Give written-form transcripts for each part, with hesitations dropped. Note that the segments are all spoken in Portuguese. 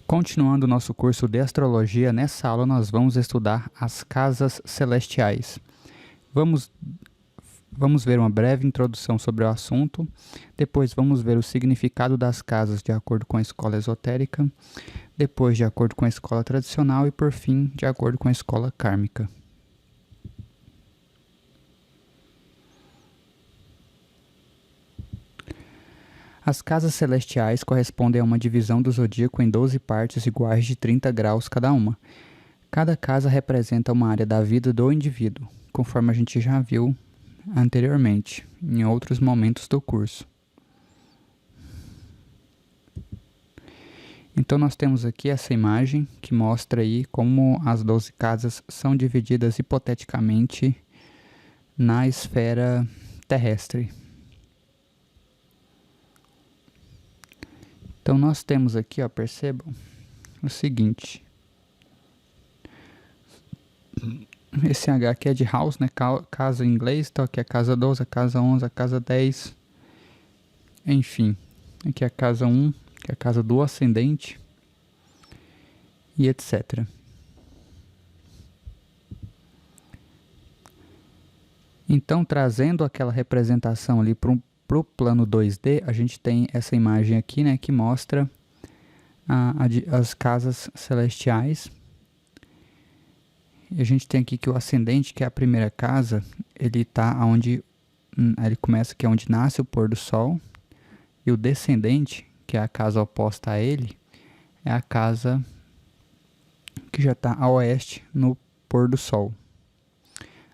Continuando o nosso curso de astrologia, nessa aula nós vamos estudar as casas celestiais. Vamos ver uma breve introdução sobre o assunto, depois vamos ver o significado das casas de acordo com a escola esotérica, depois de acordo com a escola tradicional e por fim de acordo com a escola kármica. As casas celestiais correspondem a uma divisão do zodíaco em 12 partes iguais de 30 graus cada uma. Cada casa representa uma área da vida do indivíduo, conforme a gente já viu anteriormente, em outros momentos do curso. Então nós temos aqui essa imagem que mostra aí como as 12 casas são divididas hipoteticamente na esfera terrestre. Então nós temos aqui, ó, percebam o seguinte. Esse H aqui é de house, né? Casa em inglês, então aqui é a casa 12, a casa 11, a casa 10. Enfim, aqui é a casa 1, que é a casa do ascendente, e etc. Então, trazendo aquela representação ali para o plano 2D, a gente tem essa imagem aqui, né, que mostra as casas celestiais. E a gente tem aqui que o ascendente, que é a primeira casa, ele começa que é onde nasce o pôr do sol, e o descendente, que é a casa oposta a ele, é a casa que já está a oeste no pôr do sol.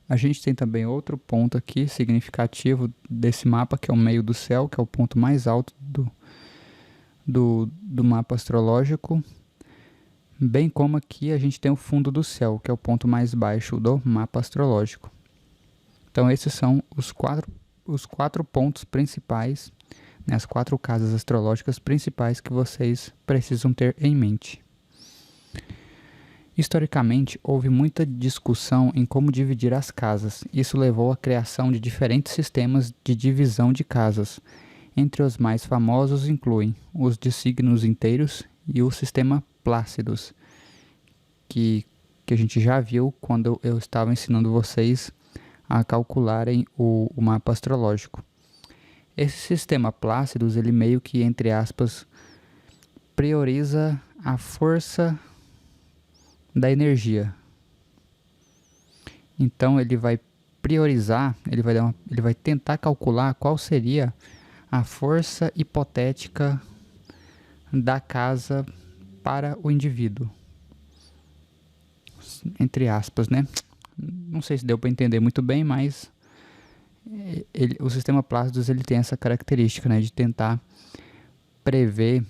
A gente tem também outro ponto aqui significativo desse mapa, que é o meio do céu, que é o ponto mais alto do mapa astrológico, bem como aqui a gente tem o fundo do céu, que é o ponto mais baixo do mapa astrológico. Então esses são os quatro pontos principais, né, as 4 casas astrológicas principais que vocês precisam ter em mente. Historicamente, houve muita discussão em como dividir as casas. Isso levou à criação de diferentes sistemas de divisão de casas. Entre os mais famosos incluem os de signos inteiros e o sistema Plácidos, que a gente já viu quando eu estava ensinando vocês a calcularem o mapa astrológico. Esse sistema Plácidos, ele meio que, entre aspas, prioriza a força da energia. Então ele vai priorizar, ele vai tentar calcular qual seria a força hipotética da casa para o indivíduo. Entre aspas, né? Não sei se deu para entender muito bem, mas o sistema Plácidos, ele tem essa característica, né, de tentar prever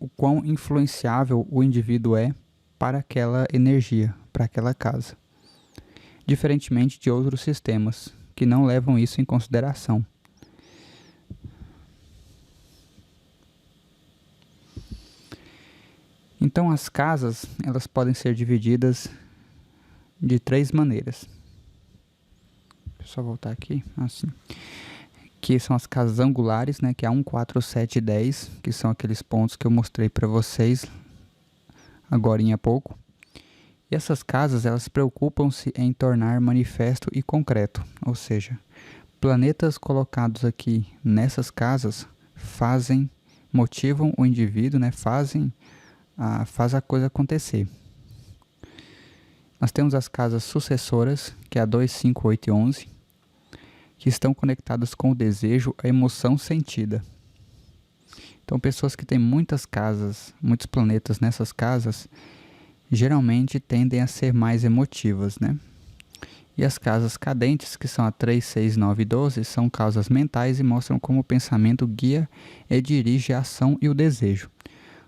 o quão influenciável o indivíduo é para aquela energia, para aquela casa. Diferentemente de outros sistemas, que não levam isso em consideração. Então as casas, elas podem ser divididas de 3 maneiras. Deixa eu só voltar aqui, assim. Que são as casas angulares, né, que é a 1, 4, 7 e 10, que são aqueles pontos que eu mostrei para vocês agora há pouco. E essas casas, elas preocupam-se em tornar manifesto e concreto, ou seja, planetas colocados aqui nessas casas motivam o indivíduo, né, faz a coisa acontecer. Nós temos as casas sucessoras, que é a 2, 5, 8 e 11, que estão conectadas com o desejo, a emoção sentida. Então, pessoas que têm muitas casas, muitos planetas nessas casas, geralmente tendem a ser mais emotivas, né? E as casas cadentes, que são a 3, 6, 9 e 12, são causas mentais e mostram como o pensamento guia e dirige a ação e o desejo.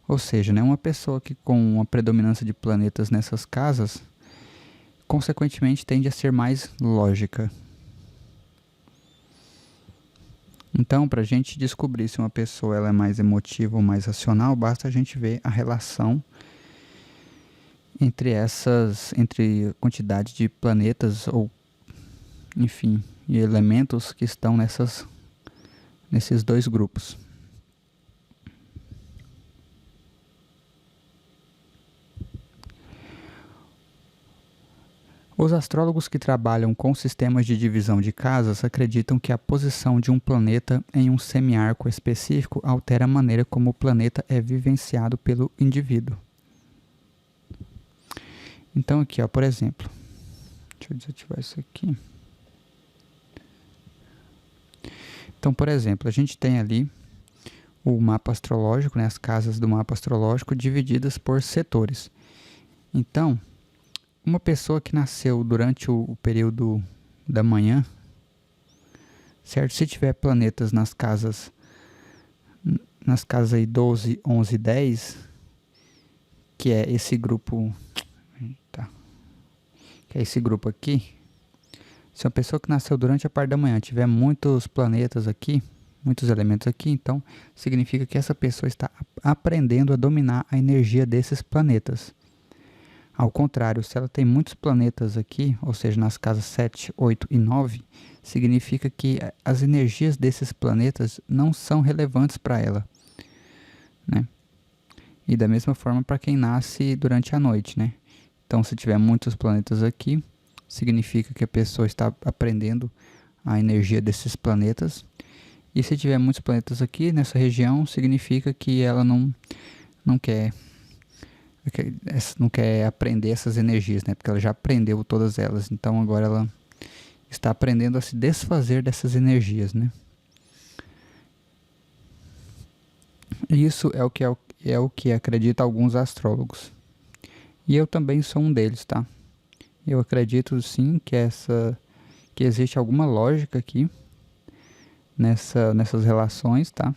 Ou seja, né, uma pessoa que com uma predominância de planetas nessas casas, consequentemente tende a ser mais lógica. Então, para a gente descobrir se uma pessoa ela é mais emotiva ou mais racional, basta a gente ver a relação entre a quantidade de planetas ou, enfim, elementos que estão nesses 2 grupos. Os astrólogos que trabalham com sistemas de divisão de casas acreditam que a posição de um planeta em um semiarco específico altera a maneira como o planeta é vivenciado pelo indivíduo. Então aqui, ó, por exemplo, deixa eu desativar isso aqui. Então, por exemplo, a gente tem ali o mapa astrológico, né, as casas do mapa astrológico divididas por setores. Então, uma pessoa que nasceu durante o período da manhã, certo? Se tiver planetas nas casas aí 12, 11 e 10, que é esse grupo, que é esse grupo aqui, se uma pessoa que nasceu durante a parte da manhã tiver muitos planetas aqui, muitos elementos aqui, então significa que essa pessoa está aprendendo a dominar a energia desses planetas. Ao contrário, se ela tem muitos planetas aqui, ou seja, nas casas 7, 8 e 9, significa que as energias desses planetas não são relevantes para ela, né? E da mesma forma para quem nasce durante a noite, né? Então, se tiver muitos planetas aqui, significa que a pessoa está aprendendo a energia desses planetas. E se tiver muitos planetas aqui nessa região, significa que ela não quer aprender essas energias, né? Porque ela já aprendeu todas elas. Então agora ela está aprendendo a se desfazer dessas energias, né? Isso é o que acredita alguns astrólogos. E eu também sou um deles, tá? Eu acredito sim que existe alguma lógica aqui nessas relações, tá?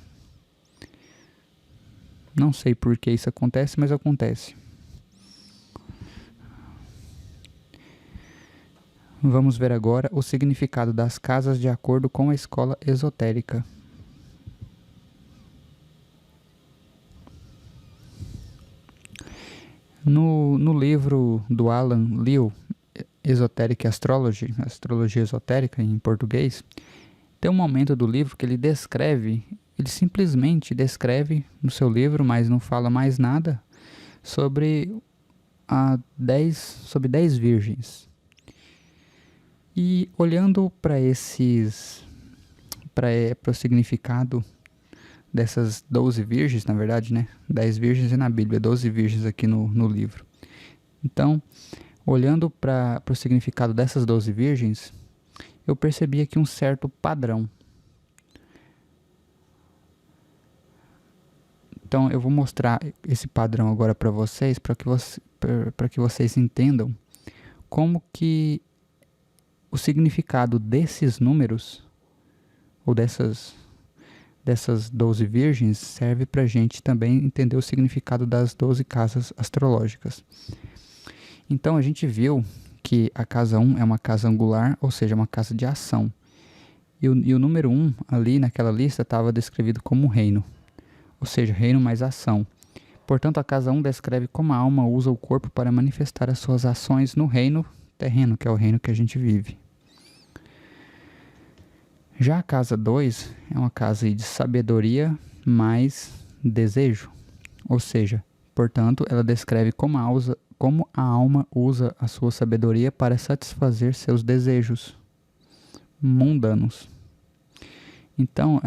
Não sei por que isso acontece, mas acontece. Vamos ver agora o significado das casas de acordo com a escola esotérica. No livro do Alan Liu, Esoteric Astrology, Astrologia Esotérica em português, tem um momento do livro que ele simplesmente descreve no seu livro, mas não fala mais nada, sobre 10 virgens. E olhando para o significado dessas 12 virgens, na verdade, né? 10 virgens é na Bíblia, 12 virgens aqui no livro. Então, olhando para o significado dessas 12 virgens, eu percebi aqui um certo padrão. Então, eu vou mostrar esse padrão agora para vocês, para que vocês entendam como que o significado desses números, ou dessas 12 virgens, serve para a gente também entender o significado das 12 casas astrológicas. Então a gente viu que a casa 1 é uma casa angular, ou seja, uma casa de ação. E o número 1 ali naquela lista estava descrevido como reino, ou seja, reino mais ação. Portanto, a casa 1 descreve como a alma usa o corpo para manifestar as suas ações no reino terreno, que é o reino que a gente vive. Já a casa 2 é uma casa de sabedoria mais desejo, ou seja, portanto, ela descreve como a alma usa a sua sabedoria para satisfazer seus desejos mundanos. Então,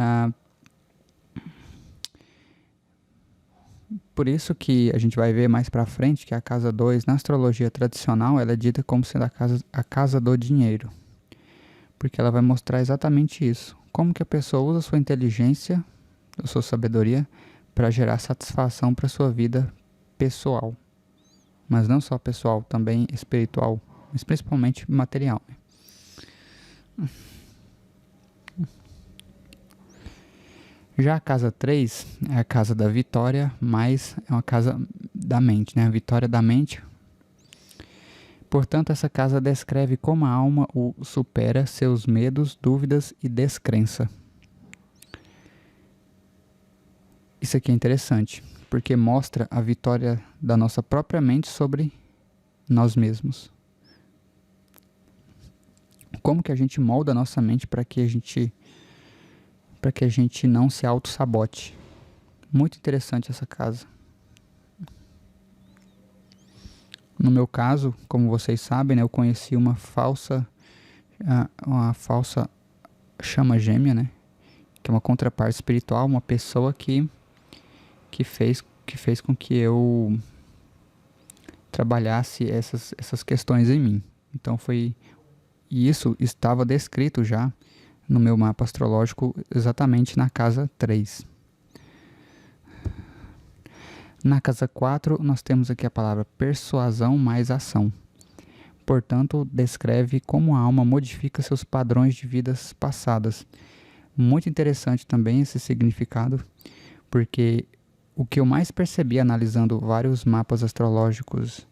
por isso que a gente vai ver mais para frente que a casa 2, na astrologia tradicional, ela é dita como sendo a casa do dinheiro. Porque ela vai mostrar exatamente isso. Como que a pessoa usa a sua inteligência, a sua sabedoria, para gerar satisfação para a sua vida pessoal. Mas não só pessoal, também espiritual, mas principalmente material. Já a casa 3 é a casa da vitória, mas é uma casa da mente, né? A vitória da mente. Portanto, essa casa descreve como a alma supera seus medos, dúvidas e descrença. Isso aqui é interessante, porque mostra a vitória da nossa própria mente sobre nós mesmos. Como que a gente molda a nossa mente para que a gente não se auto-sabote. Muito interessante essa casa. No meu caso, como vocês sabem, né, eu conheci uma falsa chama gêmea, né, que é uma contraparte espiritual, uma pessoa que fez com que eu trabalhasse essas questões em mim. Então e isso estava descrito já no meu mapa astrológico exatamente na casa 3. Na casa 4, nós temos aqui a palavra persuasão mais ação. Portanto, descreve como a alma modifica seus padrões de vidas passadas. Muito interessante também esse significado, porque o que eu mais percebi analisando vários mapas astrológicos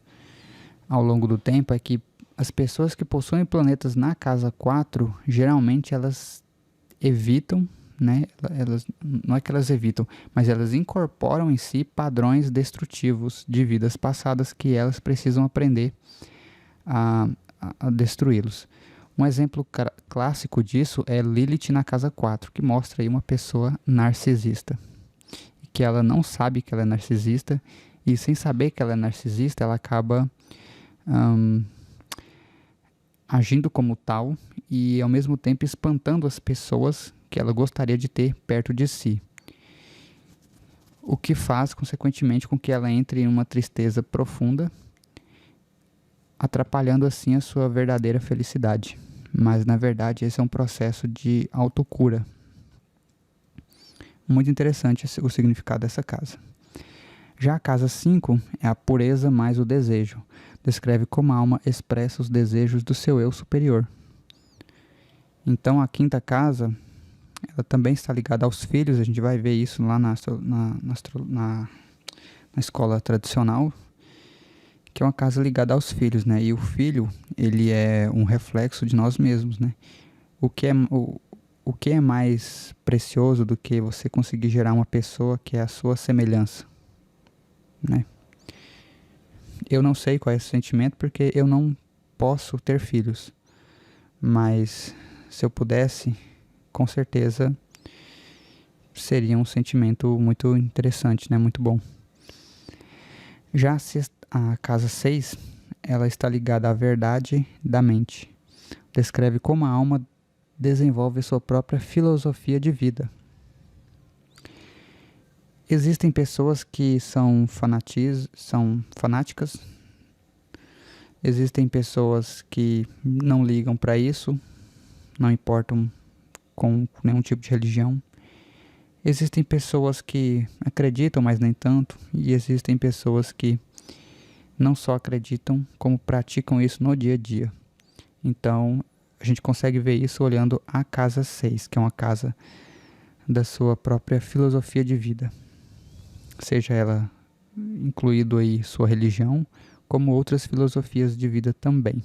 ao longo do tempo é que as pessoas que possuem planetas na casa 4, geralmente elas evitam, né? Não é que elas evitam, mas elas incorporam em si padrões destrutivos de vidas passadas que elas precisam aprender a destruí-los. Um exemplo clássico disso é Lilith na casa 4, que mostra aí uma pessoa narcisista, que ela não sabe que ela é narcisista, e sem saber que ela é narcisista, ela acaba agindo como tal e ao mesmo tempo espantando as pessoas que ela gostaria de ter perto de si. O que faz, consequentemente, com que ela entre em uma tristeza profunda, atrapalhando assim a sua verdadeira felicidade. Mas, na verdade, esse é um processo de autocura. Muito interessante o significado dessa casa. Já a casa 5 é a pureza mais o desejo. Descreve como a alma expressa os desejos do seu eu superior. Então, a quinta casa, ela também está ligada aos filhos. A gente vai ver isso lá na escola tradicional, que é uma casa ligada aos filhos, né? E o filho, ele é um reflexo de nós mesmos, né? O que é mais precioso do que você conseguir gerar uma pessoa que é a sua semelhança, né? Eu não sei qual é esse sentimento porque eu não posso ter filhos, mas se eu pudesse, com certeza seria um sentimento muito interessante, né? Muito bom. Já a casa 6, ela está ligada à verdade da mente. Descreve como a alma desenvolve sua própria filosofia de vida. Existem pessoas que são fanáticas, existem pessoas que não ligam para isso, não importam com nenhum tipo de religião. Existem pessoas que acreditam, mas nem tanto, e existem pessoas que não só acreditam, como praticam isso no dia a dia. Então, a gente consegue ver isso olhando a casa 6, que é uma casa da sua própria filosofia de vida. Seja ela incluído aí sua religião, como outras filosofias de vida também.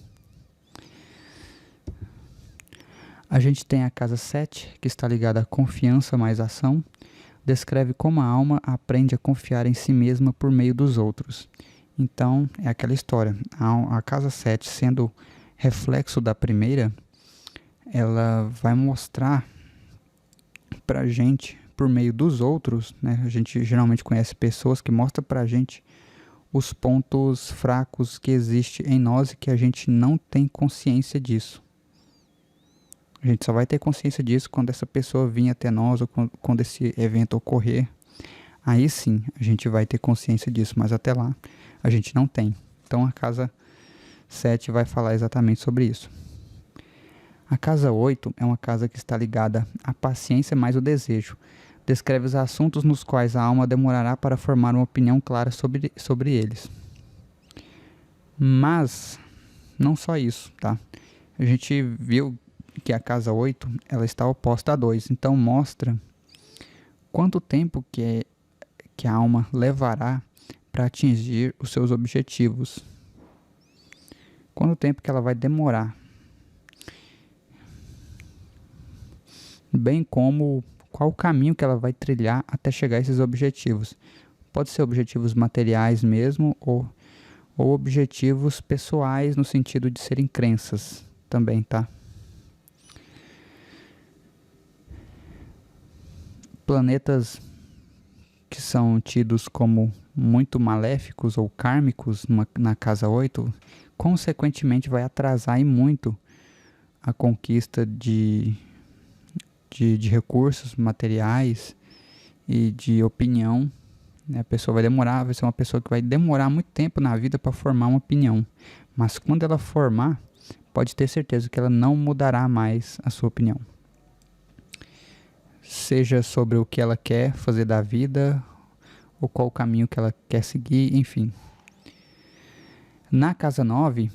A gente tem a casa 7, que está ligada à confiança mais ação. Descreve como a alma aprende a confiar em si mesma por meio dos outros. Então, é aquela história. A casa 7, sendo reflexo da primeira, ela vai mostrar pra gente, por meio dos outros, né? A gente geralmente conhece pessoas que mostram pra gente os pontos fracos que existem em nós e que a gente não tem consciência disso. A gente só vai ter consciência disso quando essa pessoa vir até nós ou quando esse evento ocorrer. Aí sim, a gente vai ter consciência disso, mas até lá a gente não tem. Então a casa 7 vai falar exatamente sobre isso. A casa 8 é uma casa que está ligada à paciência mais o desejo. Descreve os assuntos nos quais a alma demorará para formar uma opinião clara sobre eles. Mas, não só isso, tá? A gente viu que a casa 8, ela está oposta a 2. Então mostra quanto tempo que a alma levará para atingir os seus objetivos. Quanto tempo que ela vai demorar. Bem como qual o caminho que ela vai trilhar até chegar a esses objetivos. Pode ser objetivos materiais mesmo, ou objetivos pessoais no sentido de serem crenças também, tá? Planetas que são tidos como muito maléficos ou kármicos na casa 8, consequentemente vai atrasar e muito a conquista de recursos materiais e de opinião, né? A pessoa vai ser uma pessoa que vai demorar muito tempo na vida para formar uma opinião. Mas quando ela formar, pode ter certeza que ela não mudará mais a sua opinião. Seja sobre o que ela quer fazer da vida, ou qual o caminho que ela quer seguir, enfim. Na casa 9,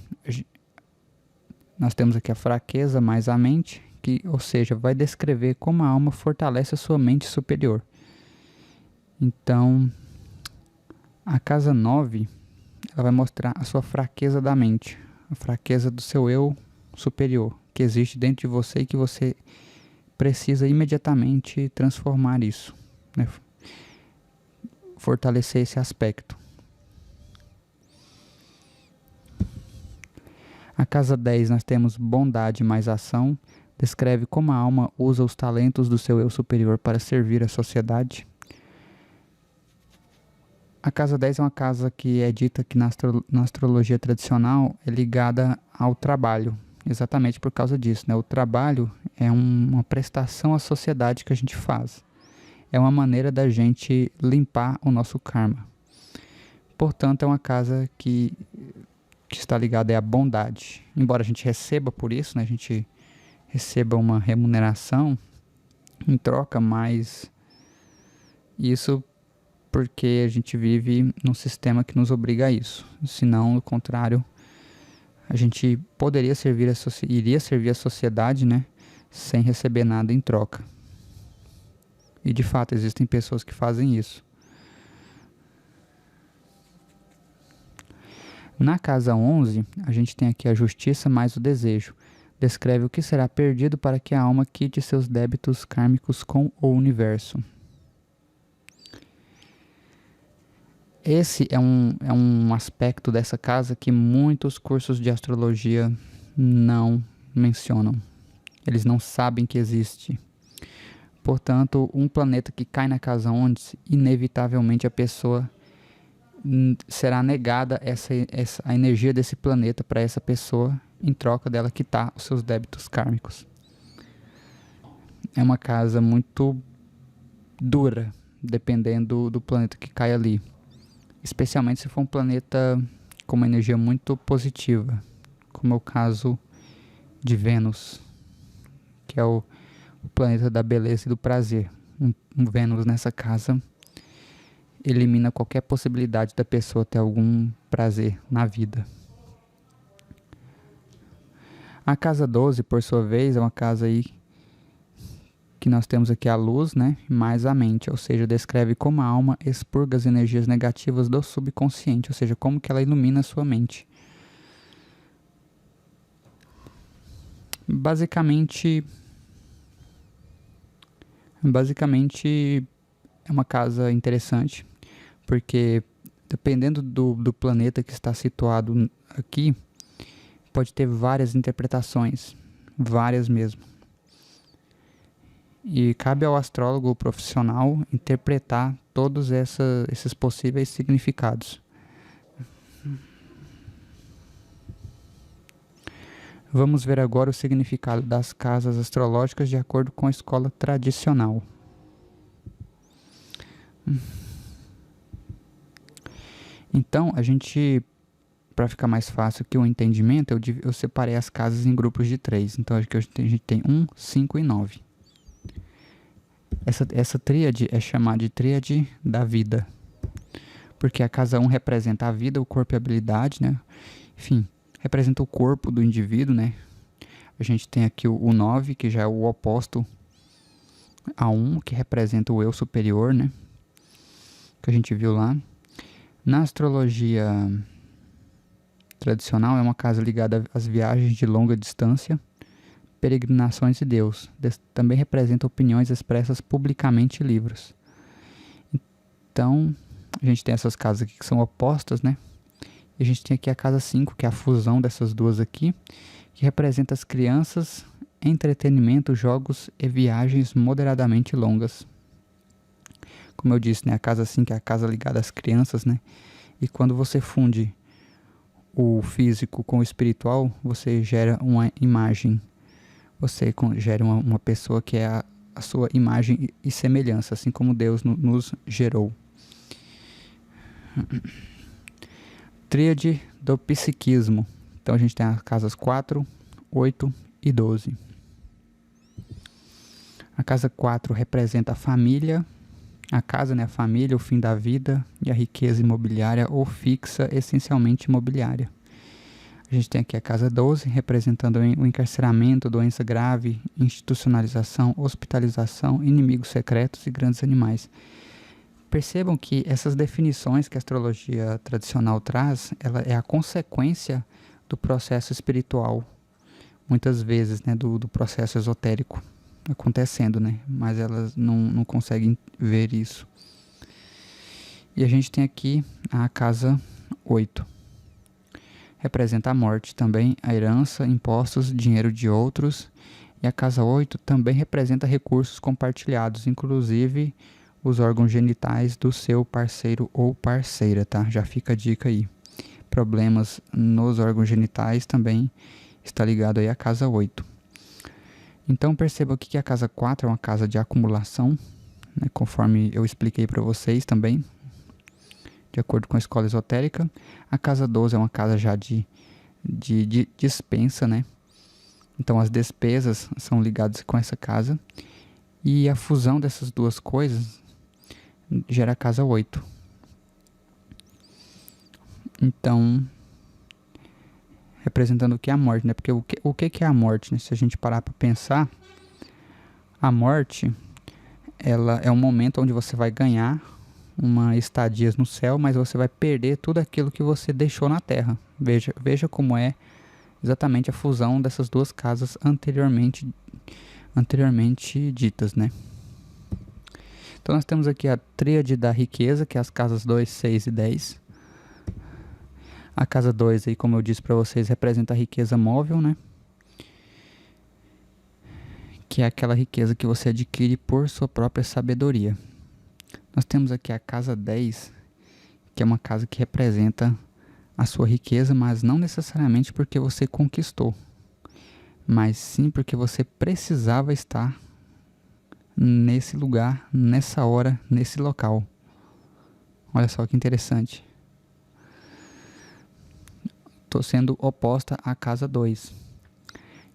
nós temos aqui a fraqueza mais a mente, que, ou seja, vai descrever como a alma fortalece a sua mente superior. Então, a casa 9, ela vai mostrar a sua fraqueza da mente, a fraqueza do seu eu superior, que existe dentro de você e que você precisa imediatamente transformar isso, né? Fortalecer esse aspecto. A casa 10 nós temos bondade mais ação, descreve como a alma usa os talentos do seu eu superior para servir a sociedade. A casa 10 é uma casa que é dita que na astrologia tradicional é ligada ao trabalho, exatamente por causa disso, né? O trabalho é uma prestação à sociedade que a gente faz. É uma maneira da gente limpar o nosso karma. Portanto, é uma casa que está ligada à bondade. Embora a gente receba por isso, né? A gente receba uma remuneração em troca, mas isso porque a gente vive num sistema que nos obriga a isso. Senão, ao contrário, a gente iria servir a sociedade, né? Sem receber nada em troca. E de fato existem pessoas que fazem isso. Na casa 11, a gente tem aqui a justiça mais o desejo. Descreve o que será perdido para que a alma quite seus débitos kármicos com o universo. Esse é um aspecto dessa casa que muitos cursos de astrologia não mencionam. Eles não sabem que existe. Portanto, um planeta que cai na casa 11, inevitavelmente a pessoa será negada a energia desse planeta para essa pessoa em troca dela quitar os seus débitos kármicos. É uma casa muito dura, dependendo do planeta que cai ali. Especialmente se for um planeta com uma energia muito positiva, como é o caso de Vênus, que é o planeta da beleza e do prazer. Um Vênus nessa casa elimina qualquer possibilidade da pessoa ter algum prazer na vida. A casa 12, por sua vez, é uma casa aí que nós temos aqui a luz, né, mais a mente, ou seja, descreve como a alma expurga as energias negativas do subconsciente, ou seja, como que ela ilumina a sua mente. Basicamente é uma casa interessante, porque dependendo do planeta que está situado aqui, pode ter várias interpretações, várias mesmo. E cabe ao astrólogo profissional interpretar todos esses possíveis significados. Vamos ver agora o significado das casas astrológicas de acordo com a escola tradicional. Então, para ficar mais fácil aqui o entendimento, eu separei as casas em grupos de 3. Então, aqui a gente tem 1, 5 e 9. Essa tríade é chamada de tríade da vida, porque a casa 1 representa a vida, o corpo e a habilidade, né? Enfim, representa o corpo do indivíduo, né? A gente tem aqui o 9, que já é o oposto a 1, que representa o eu superior, né? Que a gente viu lá. Na astrologia tradicional, é uma casa ligada às viagens de longa distância, peregrinações de Deus. Também representa opiniões expressas publicamente em livros. Então, a gente tem essas casas aqui que são opostas, né? E a gente tem aqui a casa 5, que é a fusão dessas duas aqui, que representa as crianças, entretenimento, jogos e viagens moderadamente longas. como eu disse, né, a casa 5 é a casa ligada às crianças, né? E quando você funde o físico com o espiritual, você gera uma imagem, você gera uma pessoa que é a sua imagem e semelhança, assim como Deus nos gerou. Tríade do psiquismo. Então a gente tem as casas 4, 8 e 12. A casa 4 representa a família, a casa, né, a família, o fim da vida e a riqueza imobiliária ou fixa, essencialmente imobiliária. A gente tem aqui a casa 12, representando o encarceramento, doença grave, institucionalização, hospitalização, inimigos secretos e grandes animais. Percebam que essas definições que a astrologia tradicional traz, ela é a consequência do processo espiritual, muitas vezes, né, do processo esotérico acontecendo, né, mas elas não conseguem ver isso. E a gente tem aqui a casa 8. Representa a morte também, a herança, impostos, dinheiro de outros. E a casa 8 também representa recursos compartilhados, inclusive os órgãos genitais do seu parceiro ou parceira, tá? Já fica a dica aí. Problemas nos órgãos genitais também está ligado aí à casa 8. Então perceba aqui que a casa 4 é uma casa de acumulação, né, conforme eu expliquei para vocês também, de acordo com a escola esotérica. A casa 12 é uma casa já de dispensa, né? Então as despesas são ligadas com essa casa. E a fusão dessas duas coisas gera a casa 8. Então, representando o que é a morte, né? Porque o que é a morte, né? Se a gente parar para pensar, a morte, ela é um momento onde você vai ganhar uma estadia no céu, mas você vai perder tudo aquilo que você deixou na terra. Veja como é exatamente a fusão dessas duas casas anteriormente ditas, né? Então nós temos aqui a tríade da riqueza, que é as casas 2, 6 e 10. A casa 2, aí, como eu disse para vocês, representa a riqueza móvel, né? Que é aquela riqueza que você adquire por sua própria sabedoria. Nós temos aqui a casa 10, que é uma casa que representa a sua riqueza, mas não necessariamente porque você conquistou, mas sim porque você precisava estar nesse lugar, nessa hora, nesse local. Olha só que interessante. Estou sendo oposta à casa 2.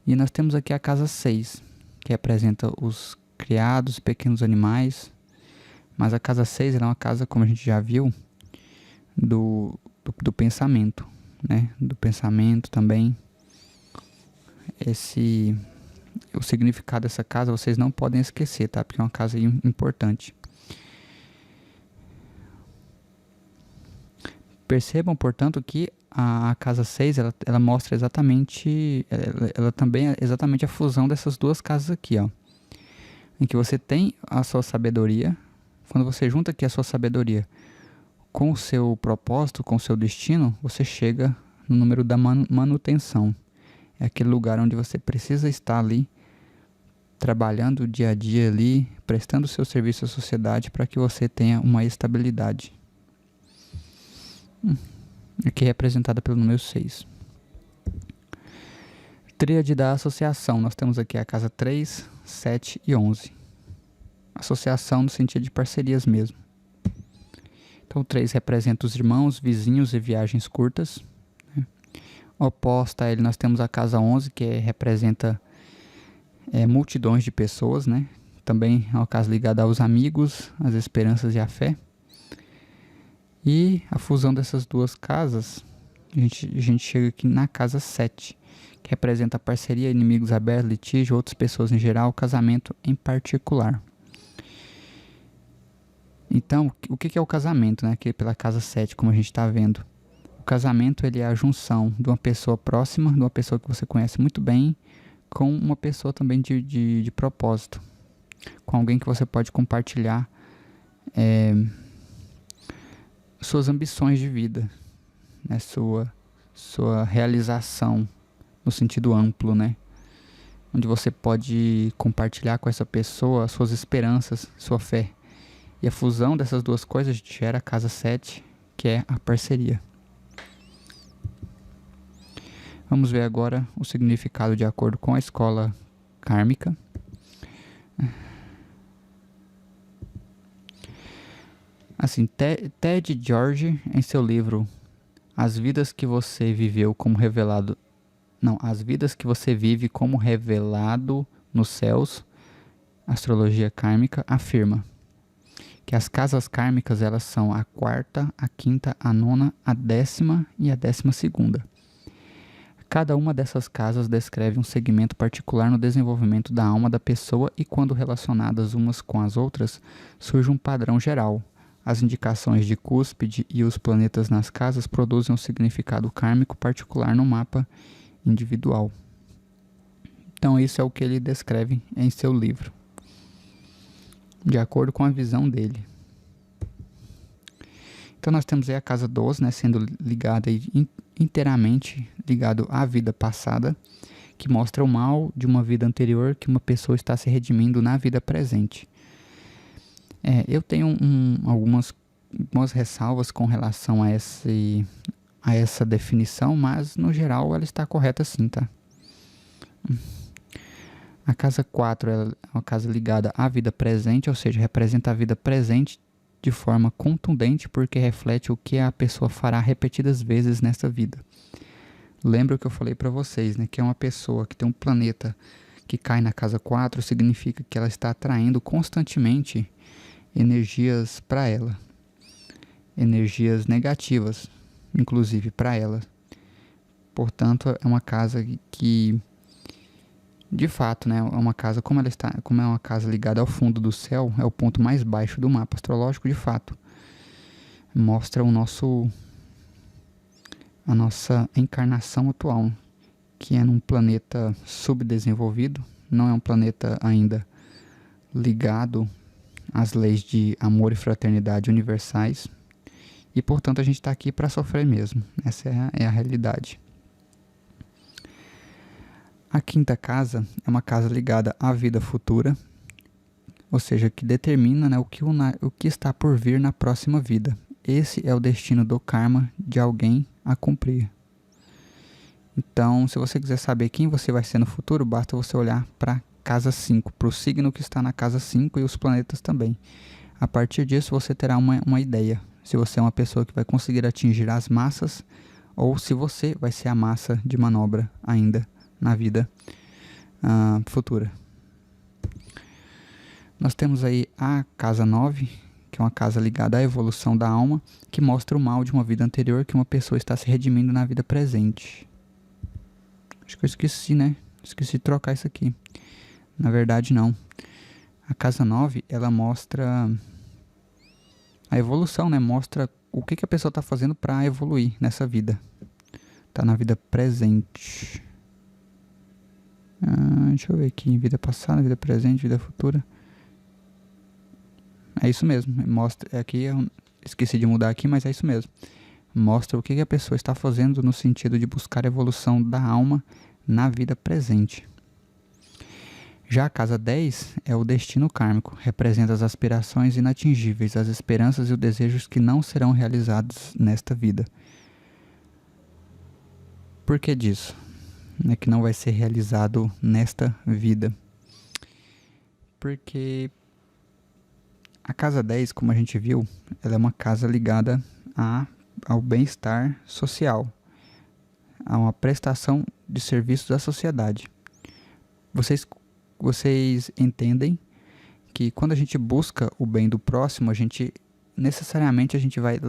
E nós temos aqui a casa 6, que representa os criados, pequenos animais. Mas a casa 6 é uma casa, como a gente já viu, do pensamento, né? Do pensamento também. O significado dessa casa vocês não podem esquecer, tá? Porque é uma casa importante. Percebam, portanto, que a casa 6, ela mostra exatamente, ela também é exatamente a fusão dessas duas casas aqui, ó. Em que você tem a sua sabedoria. Quando você junta aqui a sua sabedoria com o seu propósito, com o seu destino, você chega no número da manutenção. É aquele lugar onde você precisa estar ali, trabalhando o dia a dia ali, prestando o seu serviço à sociedade para que você tenha uma estabilidade. Aqui é representada pelo número 6. Tríade da associação. Nós temos aqui a casa 3, 7 e 11. Associação no sentido de parcerias mesmo. Então o 3 representa os irmãos, vizinhos e viagens curtas, né? Oposta a ele nós temos a casa 11, que representa multidões de pessoas, né? Também é uma casa ligada aos amigos, às esperanças e à fé. E a fusão dessas duas casas, a gente chega aqui na casa 7, que representa a parceria, inimigos abertos, litígio, outras pessoas em geral, casamento em particular. Então, o que é o casamento, né? Aqui pela casa 7, como a gente está vendo. O casamento, ele é a junção de uma pessoa próxima, de uma pessoa que você conhece muito bem, com uma pessoa também de propósito. Com alguém que você pode compartilhar suas ambições de vida, né? Sua realização no sentido amplo, né? Onde você pode compartilhar com essa pessoa suas esperanças, sua fé. E a fusão dessas duas coisas gera a casa 7, que é a parceria. Vamos ver agora o significado de acordo com a escola kármica. Assim, Ted George, em seu livro As Vidas que Você Viveu como Revelado... Não, As Vidas que Você Vive como Revelado nos Céus, Astrologia Kármica, afirma que as casas kármicas elas são a 4ª, a 5ª, a 9ª, a 10ª e a 12ª. Cada uma dessas casas descreve um segmento particular no desenvolvimento da alma da pessoa e quando relacionadas umas com as outras, surge um padrão geral. As indicações de cúspide e os planetas nas casas produzem um significado kármico particular no mapa individual. Então isso é o que ele descreve em seu livro, de acordo com a visão dele. Então nós temos aí a casa 12, né, sendo ligada aí, inteiramente ligado à vida passada, que mostra o mal de uma vida anterior que uma pessoa está se redimindo na vida presente. Eu tenho algumas ressalvas com relação a essa definição, mas no geral ela está correta sim, tá? A casa 4 é uma casa ligada à vida presente, ou seja, representa a vida presente de forma contundente porque reflete o que a pessoa fará repetidas vezes nesta vida. Lembra o que eu falei para vocês, né? Que é uma pessoa que tem um planeta que cai na casa 4, significa que ela está atraindo constantemente energias para ela. Energias negativas, inclusive para ela. Portanto, é uma casa que de fato, né, é uma casa, como é uma casa ligada ao fundo do céu, é o ponto mais baixo do mapa astrológico, de fato. Mostra a nossa encarnação atual, que é num planeta subdesenvolvido, não é um planeta ainda ligado às leis de amor e fraternidade universais, e portanto a gente está aqui para sofrer mesmo, essa é a realidade. A 5ª casa é uma casa ligada à vida futura, ou seja, que determina, né, o que está por vir na próxima vida. Esse é o destino do karma de alguém a cumprir. Então, se você quiser saber quem você vai ser no futuro, basta você olhar para a casa 5, para o signo que está na casa 5 e os planetas também. A partir disso, você terá uma ideia se você é uma pessoa que vai conseguir atingir as massas ou se você vai ser a massa de manobra ainda na vida futura. Nós temos aí a casa 9, que é uma casa ligada à evolução da alma, que mostra o mal de uma vida anterior que uma pessoa está se redimindo na vida presente. Acho que eu esqueci, né? Esqueci de trocar isso aqui. Na verdade, não. A casa 9, ela mostra a evolução, né? Mostra o que a pessoa está fazendo para evoluir nessa vida. Tá na vida presente. Deixa eu ver aqui, vida passada, vida presente, vida futura. É isso mesmo, mostra aqui, eu esqueci de mudar aqui, mas é isso mesmo. Mostra o que a pessoa está fazendo no sentido de buscar a evolução da alma na vida presente. Já a casa 10 é o destino kármico, representa as aspirações inatingíveis, as esperanças e os desejos que não serão realizados nesta vida. Por que disso? Que não vai ser realizado nesta vida. Porque a casa 10, como a gente viu, ela é uma casa ligada ao bem-estar social, a uma prestação de serviços à sociedade. Vocês entendem que quando a gente busca o bem do próximo, necessariamente a gente vai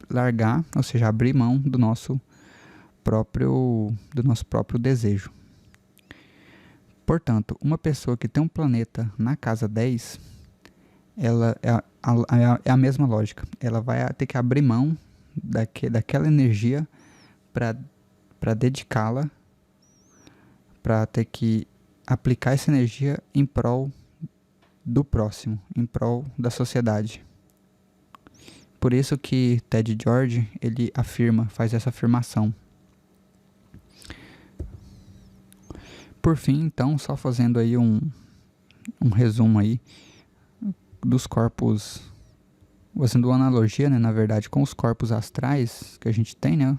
largar, ou seja, abrir mão do nosso próprio desejo. Portanto, uma pessoa que tem um planeta na casa 10, ela é a mesma lógica. Ela vai ter que abrir mão daquela energia para dedicá-la, para ter que aplicar essa energia em prol do próximo, em prol da sociedade. Por isso que Ted George, ele faz essa afirmação. Por fim, então, só fazendo aí um resumo aí dos corpos fazendo uma analogia, né, na verdade, com os corpos astrais que a gente tem, né?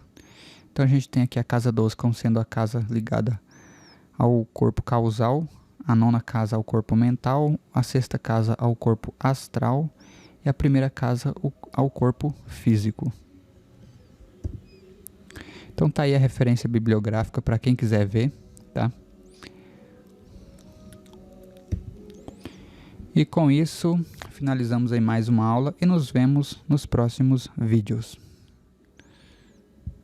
Então a gente tem aqui a casa 12 como sendo a casa ligada ao corpo causal, a nona casa ao corpo mental, a sexta casa ao corpo astral e a primeira casa ao corpo físico. Então tá aí a referência bibliográfica para quem quiser ver, tá? E com isso, finalizamos aí mais uma aula e nos vemos nos próximos vídeos.